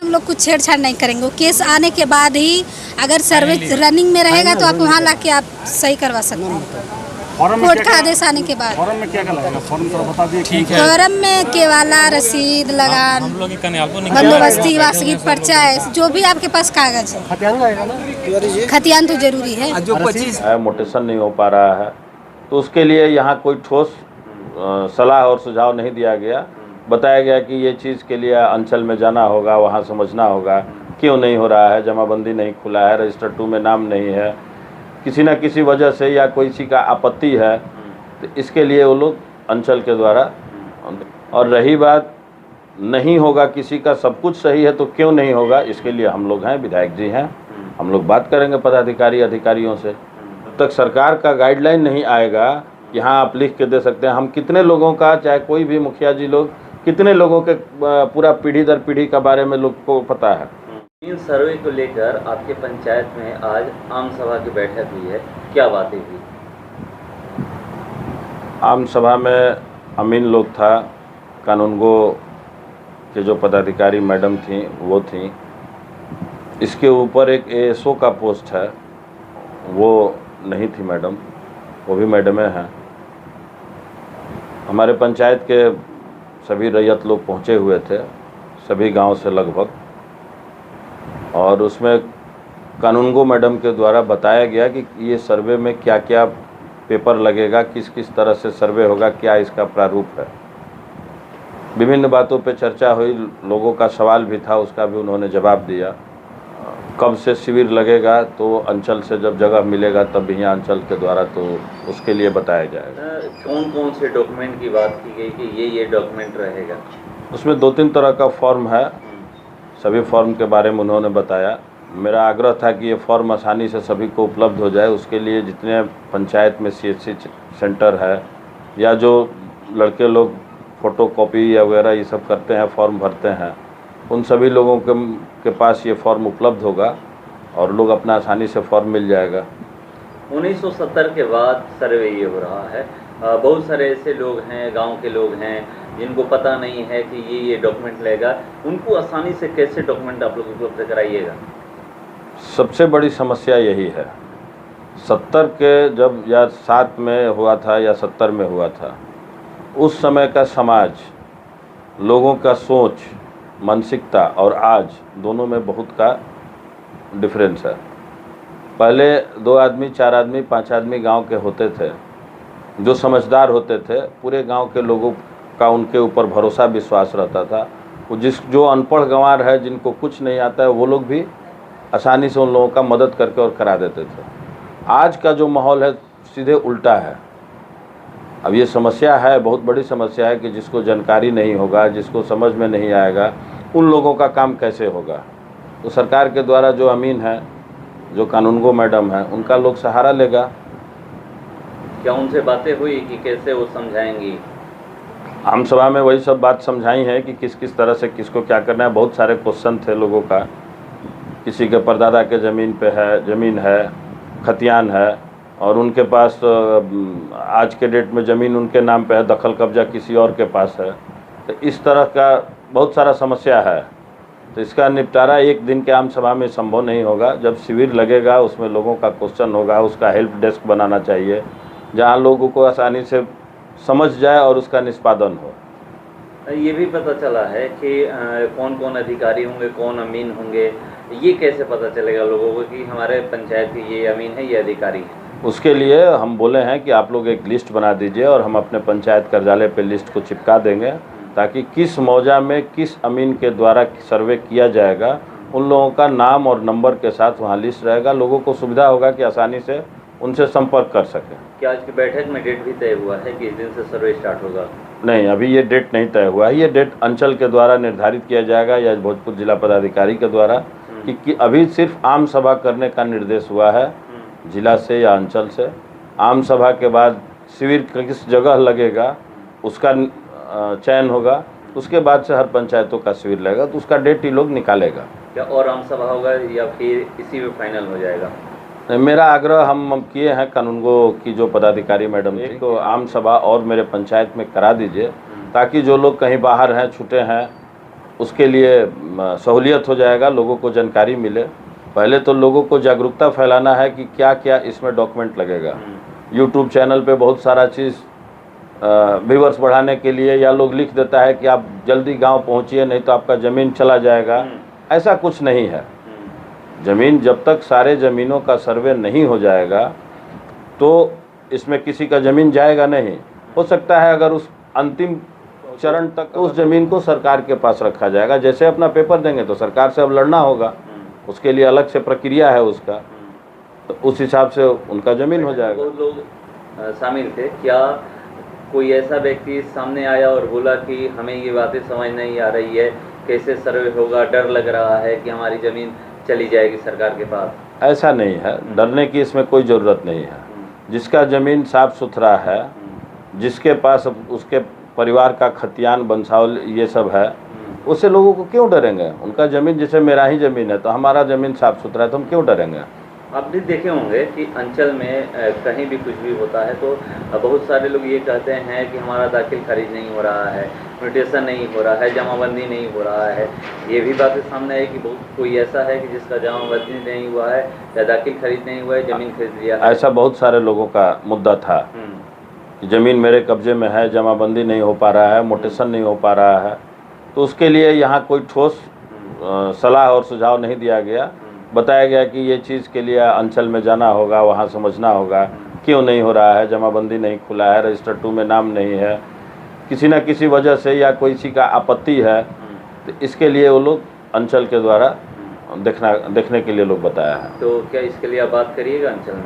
लोग कुछ छेड़छाड़ नहीं करेंगे। वो केस आने के बाद ही अगर सर्वे रनिंग में रहेगा तो आप वहाँ ला के आप सही करवा सकते हैं, कोर्ट का आदेश आने के बाद। फॉर्म में क्या क्या लगेगा? फॉर्म तो बता दिए। ठीक है। फॉर्म में केवाला, रसीद, लगान, बंदोबस्ती, वार्षिक पर्चा है, जो भी आपके पास कागज है। खतियान तो जरूरी है। जो 25 मोटेशन नहीं हो पा रहा है तो उसके लिए यहाँ कोई ठोस सलाह और सुझाव नहीं दिया गया। बताया गया कि ये चीज़ के लिए अंचल में जाना होगा, वहाँ समझना होगा क्यों नहीं हो रहा है, जमाबंदी नहीं खुला है, रजिस्टर 2 में नाम नहीं है, किसी न किसी वजह से या कोई सी का आपत्ति है, तो इसके लिए वो लोग अंचल के द्वारा। और रही बात नहीं होगा किसी का, सब कुछ सही है तो क्यों नहीं होगा, इसके लिए हम लोग हैं, विधायक जी हैं, हम लोग बात करेंगे पदाधिकारी अधिकारियों से। जब तक सरकार का गाइडलाइन नहीं आएगा, यहाँ आप लिख के दे सकते हैं हम कितने लोगों का, चाहे कोई भी मुखिया जी लोग, कितने लोगों के पूरा पीढ़ी दर पीढ़ी का बारे में लोग को पता है। इन सर्वे को लेकर आपके पंचायत में आज आम सभा की बैठक हुई है, क्या बातें हुई? आम सभा में अमीन लोग था, कानूनगो के जो पदाधिकारी मैडम थी वो थी, इसके ऊपर एक एएसओ का पोस्ट है, वो नहीं थी मैडम, वो भी मैडमें हैं। हमारे पंचायत के सभी रैयत लोग पहुँचे हुए थे, सभी गांव से लगभग, और उसमें कानूनगो मैडम के द्वारा बताया गया कि ये सर्वे में क्या क्या पेपर लगेगा, किस किस तरह से सर्वे होगा, क्या इसका प्रारूप है। विभिन्न बातों पे चर्चा हुई, लोगों का सवाल भी था, उसका भी उन्होंने जवाब दिया। कब से शिविर लगेगा तो अंचल से जब जगह मिलेगा तब यहाँ अंचल के द्वारा तो उसके लिए बताया जाएगा। कौन कौन से डॉक्यूमेंट की बात की गई कि ये डॉक्यूमेंट रहेगा? उसमें 2-3 तरह का फॉर्म है, सभी फॉर्म के बारे में उन्होंने बताया। मेरा आग्रह था कि ये फॉर्म आसानी से सभी को उपलब्ध हो जाए, उसके लिए जितने पंचायत में CHC सेंटर है या जो लड़के लोग फ़ोटोकॉपी या वगैरह ये सब करते हैं, फॉर्म भरते हैं, उन सभी लोगों के पास ये फॉर्म उपलब्ध होगा और लोग अपना आसानी से फॉर्म मिल जाएगा। 1970 के बाद सर्वे ये हो रहा है, बहुत सारे ऐसे लोग हैं, गांव के लोग हैं जिनको पता नहीं है कि ये डॉक्यूमेंट लगेगा, उनको आसानी से कैसे डॉक्यूमेंट आप लोग उपलब्ध कराइएगा? सबसे बड़ी समस्या यही है। 70 के जब या 7 में हुआ था या 70 में हुआ था, उस समय का समाज, लोगों का सोच, मानसिकता और आज दोनों में बहुत का डिफरेंस है। पहले 2 आदमी, 4 आदमी, 5 आदमी गांव के होते थे, जो समझदार होते थे, पूरे गांव के लोगों का उनके ऊपर भरोसा विश्वास रहता था। वो जो अनपढ़ गंवार है, जिनको कुछ नहीं आता है, वो लोग भी आसानी से उन लोगों का मदद करके और करा देते थे। आज का जो माहौल है सीधे उल्टा है। अब ये समस्या है, बहुत बड़ी समस्या है कि जिसको जानकारी नहीं होगा, जिसको समझ में नहीं आएगा, उन लोगों का काम कैसे होगा। तो सरकार के द्वारा जो अमीन है, जो कानूनगो मैडम है, उनका लोग सहारा लेगा। क्या उनसे बातें हुई कि कैसे वो समझाएंगी? आम सभा में वही सब बात समझाई है कि किस किस तरह से किसको क्या करना है। बहुत सारे क्वेश्चन थे लोगों का, किसी के परदादा के ज़मीन है, खतियान है, और उनके पास आज के डेट में ज़मीन उनके नाम पे है, दखल कब्जा किसी और के पास है। तो इस तरह का बहुत सारा समस्या है। तो इसका निपटारा एक दिन के आम सभा में संभव नहीं होगा। जब शिविर लगेगा, उसमें लोगों का क्वेश्चन होगा, उसका हेल्प डेस्क बनाना चाहिए, जहाँ लोगों को आसानी से समझ जाए और उसका निष्पादन हो। ये भी पता चला है कि कौन कौन अधिकारी होंगे, कौन अमीन होंगे, ये कैसे पता चलेगा लोगों को कि हमारे पंचायत की ये अमीन है, ये अधिकारी है? उसके लिए हम बोले हैं कि आप लोग एक लिस्ट बना दीजिए और हम अपने पंचायत कार्यालय पे लिस्ट को चिपका देंगे, ताकि किस मौजा में किस अमीन के द्वारा सर्वे किया जाएगा, उन लोगों का नाम और नंबर के साथ वहाँ लिस्ट रहेगा। लोगों को सुविधा होगा कि आसानी से उनसे संपर्क कर सकें। क्या आज की बैठक में डेट भी तय हुआ है कि इस दिन से सर्वे स्टार्ट होगा? नहीं, अभी ये डेट नहीं तय हुआ है। ये डेट अंचल के द्वारा निर्धारित किया जाएगा या भोजपुर जिला पदाधिकारी के द्वारा, कि अभी सिर्फ आम सभा करने का निर्देश हुआ है जिला से या अंचल से। आम सभा के बाद शिविर किस जगह लगेगा उसका चयन होगा, उसके बाद से हर पंचायतों का शिविर लगेगा, तो उसका डेट ही लोग निकालेगा। क्या और आम सभा होगा या फिर इसी में फाइनल हो जाएगा? मेरा आग्रह हम किए हैं कानूनगो की जो पदाधिकारी मैडम थी, तो आम सभा और मेरे पंचायत में करा दीजिए, ताकि जो लोग कहीं बाहर हैं, छूटे हैं, उसके लिए सहूलियत हो जाएगा, लोगों को जानकारी मिले। पहले तो लोगों को जागरूकता फैलाना है कि क्या क्या इसमें डॉक्यूमेंट लगेगा। यूट्यूब चैनल पे बहुत सारा चीज़ व्यूअर्स बढ़ाने के लिए या लोग लिख देता है कि आप जल्दी गांव पहुंचिए नहीं तो आपका ज़मीन चला जाएगा। ऐसा कुछ नहीं है। ज़मीन जब तक सारे ज़मीनों का सर्वे नहीं हो जाएगा तो इसमें किसी का ज़मीन जाएगा नहीं। हो सकता है अगर उस अंतिम चरण तक उस ज़मीन को सरकार के पास रखा जाएगा। जैसे अपना पेपर देंगे तो सरकार से अब लड़ना होगा, उसके लिए अलग से प्रक्रिया है उसका, तो उस हिसाब से उनका ज़मीन हो जाएगा। बहुत लोग शामिल थे। क्या कोई ऐसा व्यक्ति सामने आया और बोला कि हमें ये बातें समझ नहीं आ रही है, कैसे सर्वे होगा, डर लग रहा है कि हमारी ज़मीन चली जाएगी सरकार के पास? ऐसा नहीं है, डरने की इसमें कोई ज़रूरत नहीं है। जिसका ज़मीन साफ़ सुथरा है, जिसके पास उसके परिवार का खतियान बंसावल ये सब है, उससे लोगों को क्यों डरेंगे? उनका ज़मीन, जैसे मेरा ही ज़मीन है तो हमारा ज़मीन साफ़ सुथरा है तो हम क्यों डरेंगे? आप भी देखे होंगे कि अंचल में कहीं भी कुछ भी होता है तो बहुत सारे लोग ये कहते हैं कि हमारा दाखिल खारिज नहीं हो रहा है, म्यूटेशन नहीं हो रहा है, जमाबंदी नहीं हो रहा है। ये भी बातें सामने आई कि बहुत कोई ऐसा है कि जिसका जमाबंदी नहीं हुआ है या दाखिल खारिज नहीं हुआ है, ज़मीन खरीद लिया है। ऐसा बहुत सारे लोगों का मुद्दा था कि ज़मीन मेरे कब्जे में है, जमाबंदी नहीं हो पा रहा है, म्यूटेशन नहीं हो पा रहा है। तो उसके लिए यहाँ कोई ठोस सलाह और सुझाव नहीं दिया गया। बताया गया कि ये चीज़ के लिए अंचल में जाना होगा, वहाँ समझना होगा क्यों नहीं हो रहा है, जमाबंदी नहीं खुला है, रजिस्टर 2 में नाम नहीं है, किसी न किसी वजह से या कोई सी का आपत्ति है। तो इसके लिए वो लोग अंचल के द्वारा देखने के लिए लोग बताया है। तो क्या इसके लिए आप बात करिएगा अंचल में?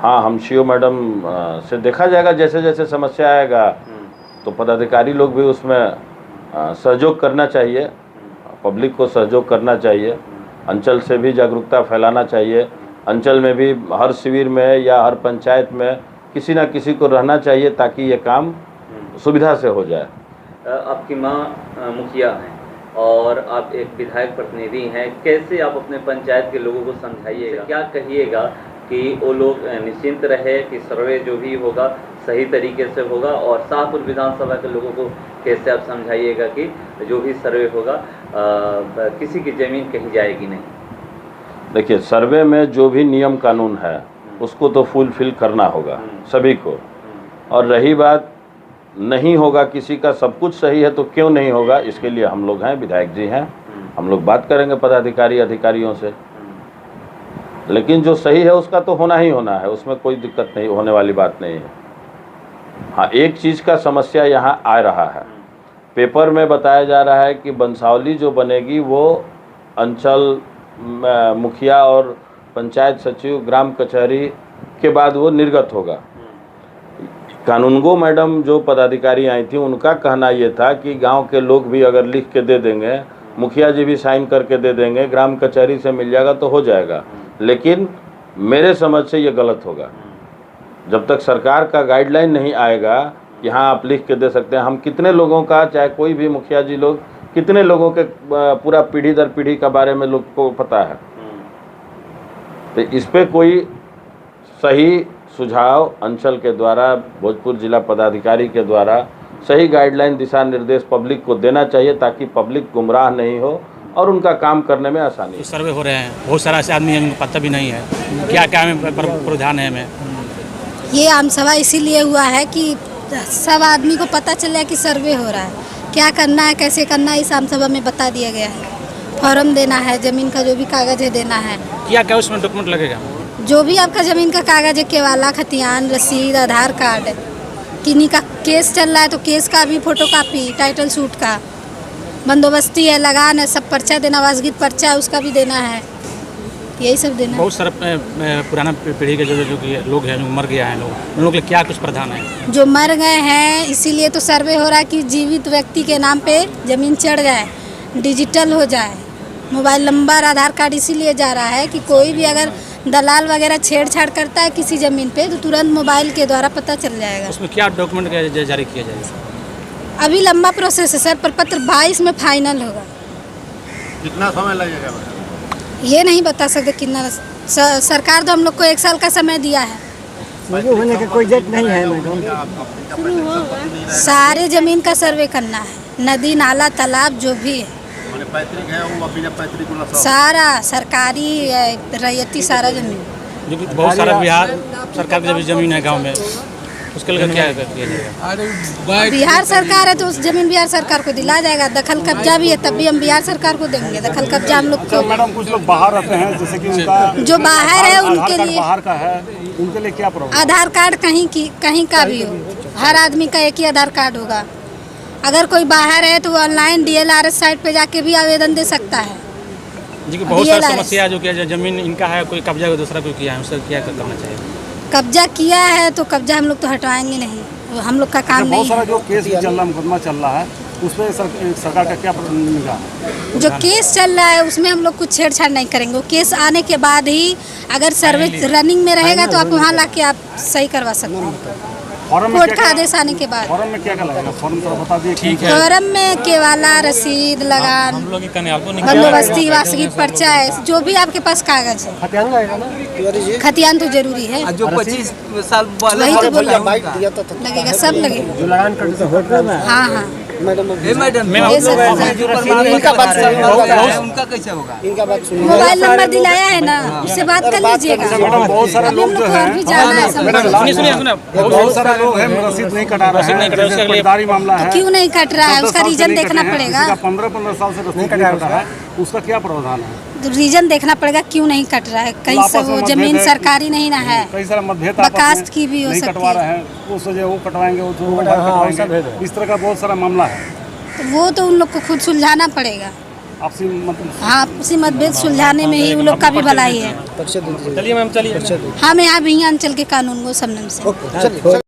हाँ, हम सीओ मैडम से देखा जाएगा, जैसे जैसे समस्या आएगा तो पदाधिकारी लोग भी उसमें सहयोग करना चाहिए, पब्लिक को सहयोग करना चाहिए, अंचल से भी जागरूकता फैलाना चाहिए। अंचल में भी हर शिविर में या हर पंचायत में किसी न किसी को रहना चाहिए ताकि ये काम सुविधा से हो जाए। आपकी माँ मुखिया हैं और आप एक विधायक प्रतिनिधि हैं, कैसे आप अपने पंचायत के लोगों को समझाइएगा, क्या कहिएगा कि वो लोग निश्चिंत रहे कि सर्वे जो भी होगा सही तरीके से होगा? और शाहपुर विधानसभा के लोगों को कैसे आप समझाइएगा कि जो भी सर्वे होगा किसी की ज़मीन कहीं जाएगी नहीं? देखिए, सर्वे में जो भी नियम कानून है उसको तो फुलफिल करना होगा सभी को। और रही बात नहीं होगा किसी का, सब कुछ सही है तो क्यों नहीं होगा, इसके लिए हम लोग हैं, विधायक जी हैं, हम लोग बात करेंगे पदाधिकारी अधिकारियों से। लेकिन जो सही है उसका तो होना ही होना है, उसमें कोई दिक्कत नहीं होने वाली बात नहीं है। हाँ, एक चीज़ का समस्या यहाँ आ रहा है, पेपर में बताया जा रहा है कि बंसावली जो बनेगी वो अंचल मुखिया और पंचायत सचिव ग्राम कचहरी के बाद वो निर्गत होगा। कानूनगो मैडम जो पदाधिकारी आई थी उनका कहना ये था कि गांव के लोग भी अगर लिख के दे देंगे, मुखिया जी भी साइन करके दे देंगे, ग्राम कचहरी से मिल जाएगा तो हो जाएगा। लेकिन मेरे समझ से ये गलत होगा। जब तक सरकार का गाइडलाइन नहीं आएगा कि हाँ आप लिख के दे सकते हैं, हम कितने लोगों का, चाहे कोई भी मुखिया जी लोग, कितने लोगों के पूरा पीढ़ी दर पीढ़ी का बारे में लोग को पता है। तो इस पे कोई सही सुझाव अंचल के द्वारा, भोजपुर जिला पदाधिकारी के द्वारा सही गाइडलाइन, दिशा निर्देश पब्लिक को देना चाहिए ताकि पब्लिक गुमराह नहीं हो और उनका काम करने में आसानी। तो सर्वे हो रहे हैं, बहुत सारा ऐसे आदमी हैं जिनको पता भी नहीं है, क्या क्या प्रावधान है हमें? ये आम सभा इसीलिए हुआ है कि सब आदमी को पता चले कि सर्वे हो रहा है, क्या करना है, कैसे करना है, इस आम सभा में बता दिया गया है। फॉर्म देना है, ज़मीन का जो भी कागज़ है देना है। क्या क्या उसमें डॉक्यूमेंट लगेगा? जो भी आपका ज़मीन का कागज़ है, केवाला, खतियान, रसीद, आधार कार्ड, किन्हीं का केस चल रहा है तो केस का भी फोटोकॉपी, टाइटल सूट का, बंदोबस्ती है, लगान है, सब पर्चा देना, वासगीत पर्चा है उसका भी देना है, यही सब देना है। बहुत सारा पुराना पीढ़ी के जो लोग हैं, जो मर गया है लोग, उन लोगों के लिए क्या कुछ प्रावधान है? जो मर गए हैं इसीलिए तो सर्वे हो रहा है कि जीवित व्यक्ति के नाम पे ज़मीन चढ़ जाए, डिजिटल हो जाए, मोबाइल नंबर, आधार कार्ड, इसीलिए जा रहा है कि कोई भी अगर दलाल वगैरह छेड़छाड़ करता है किसी ज़मीन पे तो तुरंत मोबाइल के द्वारा पता चल जाएगा। उसमें क्या डॉक्यूमेंट जारी किया जाएगा? अभी लंबा प्रोसेस है सर, प्रपत्र 22 में फाइनल होगा। कितना समय लगेगा? ये नहीं बता सकते कितना। सरकार तो हम लोग को 1 साल का समय दिया है। शुरू होने का कोई डेट नहीं है मैडम। सारे ज़मीन का सर्वे करना है, नदी, नाला, तालाब जो भी है पैतृक है वो बिना पैतृक को नशा सारा सरकारी रैयती सारा जमीन जो कि बहुत सारा बिहार सरकार की जब ज़मीन है गांव में, उसके लिए क्या किया जाएगा? बिहार सरकार है तो उस जमीन बिहार सरकार को दिला जाएगा। दखल कब्जा भी है तब भी हम बिहार सरकार को देंगे। दखल कब्जा हम लोग को। मैडम कुछ लोग बाहर रहते हैं, जैसे कि उनका जो बाहर है उनके आधार कार्ड लिए बाहर का है, उनके लिए क्या प्रॉब्लम? आधार कार्ड कहीं का भी हो, हर आदमी का एक ही आधार कार्ड होगा। अगर कोई बाहर है तो वो ऑनलाइन DLRS साइट पे जाके भी आवेदन दे सकता है। जी कि बहुत सारी DLRS समस्या जो कि जमीन इनका है, कोई कब्जा को दूसरा कोई किया है, उसका क्या करना चाहिए? कब्जा किया है तो कब्जा हम लोग तो हटवाएंगे नहीं, हम लोग का काम बहुत नहीं सारा है। जो केस भी चल रहा है, मुकदमा चल रहा है, उस पर सरकार का क्या निगाह है? जो केस चल रहा है उसमें हम लोग कुछ छेड़छाड़ नहीं करेंगे। वो केस आने के बाद ही अगर सर्वे रनिंग में रहेगा तो आप वहाँ ला के आप सही करवा सकते हैं, फॉर्म में कोर्ट क्या का आदेश आने के बाद। फॉर्म में क्या क्या लगेगा? फॉर्म तो बता दिए। ठीक फॉर्म में केवाला, रसीद, लगान, बंदोबस्ती, वार्षिकी पर्चा है, जो भी आपके पास कागज है। खतियान तो जरूरी है, जो 25 साल वही तो बोल रहा हूँ। लगेगा, सब लगेगा। हाँ हाँ मैडम ये सब उनका कैसे होगा? मोबाइल नंबर दिलाया है ना, उससे बात कर लीजिएगा। मैडम बहुत सारे अभी लोग हम जो लोग को है, और भी जाना है समझ। बहुत सारे लोग हैं रसीद नहीं कटा रहे हैं, जैसे फौजदारी मामला है। क्यों नहीं कट रहा है, उसका रीजन देखना पड़ेगा। 15 साल से रसीद नहीं कटा है, उसका क्या प्रावधान है? तो रीजन देखना पड़ेगा क्यों नहीं कट रहा है। कहीं से वो जमीन सरकारी नहीं ना है, कई सारा मतभेद बकास्त की भी हो नहीं सकती कटवा है। रहे हैं, उस वजह वो कटवाएंगे, वो कटवाएंगे, इस तरह का बहुत सारा मामला है। तो वो तो उन लोग को खुद सुलझाना पड़ेगा। आपसी मतलब हाँ, आपसी मतभेद सुलझाने में ही उन लोग का भी भलाई है। चलिए मैम, चलिए। हम यहाँ भी अंचल के कानून को समझ से